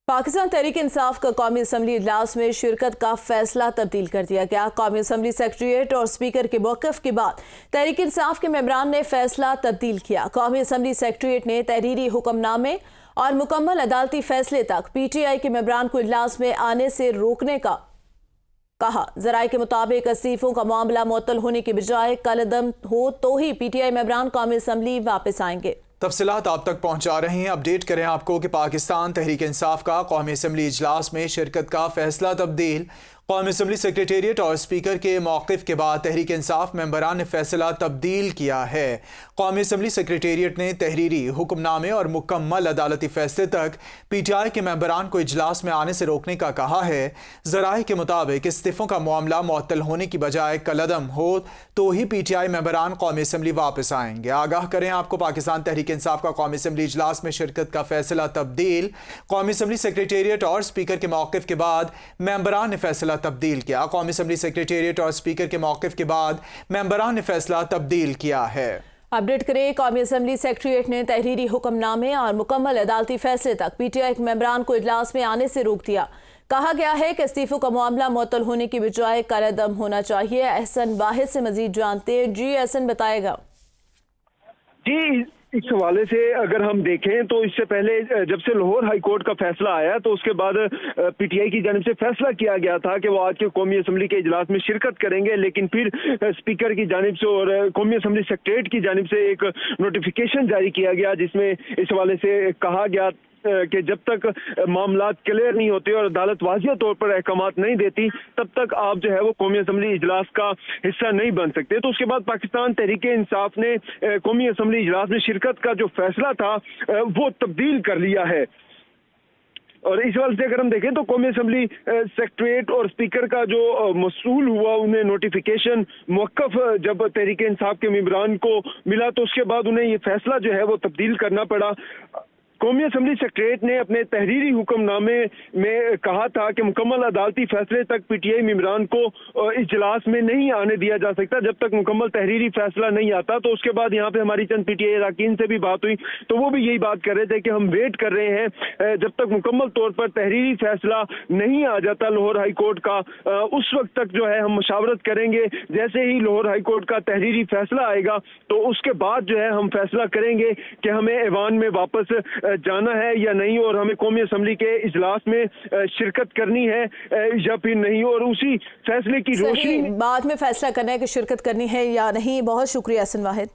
पाकिस्तान तहरीक इंसाफ का कौमी असम्बली इजलास में शिरकत का फैसला तब्दील कर दिया गया। कौमी असम्बली सेक्रेटेरिएट और स्पीकर के मौक़िफ़ के बाद तहरीक इंसाफ के मेंबरान ने फैसला तब्दील किया। कौमी असम्बली सेक्रेटेरिएट ने तहरीरी हुक्मनामे और मुकम्मल अदालती फैसले तक PTI के मेंबरान को इजलास में आने से रोकने का कहा। ज़राए के मुताबिक इस्तीफ़ों का मामला मुअत्तल होने के बजाय कलअदम हो तो ही PTI मेंबरान कौमी असम्बली वापस आएंगे। तफसीलात आप तक पहुंचा रहे हैं। अपडेट करें आपको कि पाकिस्तान तहरीक इंसाफ का कौमी असम्बली इजलास में शिरकत का फैसला तब्दील। कौमी असम्बली सेक्रेटेरिएट और स्पीकर के मौक़िफ़ के बाद तहरीक इंसाफ मेंबरान ने फैसला तब्दील किया है। कौमी असम्बली सेक्रेटेरिएट ने तहरीरी हुक्मनामे और मुकम्मल अदालती फैसले तक PTI के मेंबरान को इजलास में आने से रोकने का कहा है। ज़राए के मुताबिक इस्तीफ़ों का मामला मुअत्तल होने की बजाय कलअदम हो तो ही PTI मेंबरान कौमी असम्बली वापस आएंगे। आगाह करें आपको पाकिस्तान तहरीक इंसाफ का कौमी असम्बली इजलास में शिरकत का फैसला तब्दील। कौमी असम्बली सेक्रेटेरिएट और स्पीकर के मौक़िफ़ के बाद मेंबरान ने फैसला तब्दील किया। कौमी असम्बली सेक्रेटेरिएट और स्पीकर के मौक़िफ़ के बाद मेंबरान ने फैसला तब्दील किया है। अपडेट करें, कौमी असम्बली सेक्रेटेरिएट ने तहरीरी हुक्मनामे और मुकम्मल अदालती फैसले तक PTI के मेंबरान को इजलास में आने से रोक दिया। कहा गया है कि इस्तीफ़ों का मामला मुअत्तल होने की बजाय कलअदम होना चाहिए। एहसन वाहिद से मजीद जानते हैं। जी एहसन, बताएगा। जी, इस हवाले से अगर हम देखें तो इससे पहले जब से लाहौर हाई कोर्ट का फैसला आया तो उसके बाद PTI की जानिब से फैसला किया गया था कि वो आज के कौमी असम्बली के इजलास में शिरकत करेंगे, लेकिन फिर स्पीकर की जानिब से और कौमी असम्बली सेक्रेटेरिएट की जानिब से एक नोटिफिकेशन जारी किया गया जिसमें इस हवाले से कहा गया कि जब तक मामला क्लियर नहीं होते और अदालत वाज़िया तौर पर अहकामात नहीं देती तब तक आप जो है वो कौमी असम्बली इजलास का हिस्सा नहीं बन सकते। तो उसके बाद पाकिस्तान तहरीक इंसाफ ने कौमी असम्बली इजलास में शिरकत का जो फैसला था वो तब्दील कर लिया है। और इस हवाले से अगर हम देखें तो कौमी असम्बली सेक्रेटेरिएट और स्पीकर का जो मसूल हुआ उन्हें नोटिफिकेशन मौक़िफ़ जब तहरीक इंसाफ के मेंबरान को मिला तो उसके बाद उन्हें ये फैसला जो है वो तब्दील करना पड़ा। कौमी असम्बली सेक्रेटेरिएट ने अपने तहरीरी हुक्मनामे में कहा था कि मुकम्मल अदालती फैसले तक PTI मेंबरान को इजलास में नहीं आने दिया जा सकता जब तक मुकम्मल तहरीरी फैसला नहीं आता। तो उसके बाद यहाँ पे हमारी चंद PTI अरकान से भी बात हुई तो वो भी यही बात कर रहे थे कि हम वेट कर रहे हैं जब तक मुकम्मल तौर पर तहरीरी फैसला नहीं आ जाता लाहौर हाई कोर्ट का, उस वक्त तक जो है हम मशावरत करेंगे। जैसे ही लाहौर हाई कोर्ट का तहरीरी फैसला आएगा तो उसके बाद जो है हम फैसला करेंगे कि हमें ऐवान में वापस जाना है या नहीं और हमें कौमी असम्बली के इजलास में शिरकत करनी है या फिर नहीं, और उसी फैसले की रोशनी बाद में फैसला करना है कि शिरकत करनी है या नहीं। बहुत शुक्रिया एहसन वाहिद।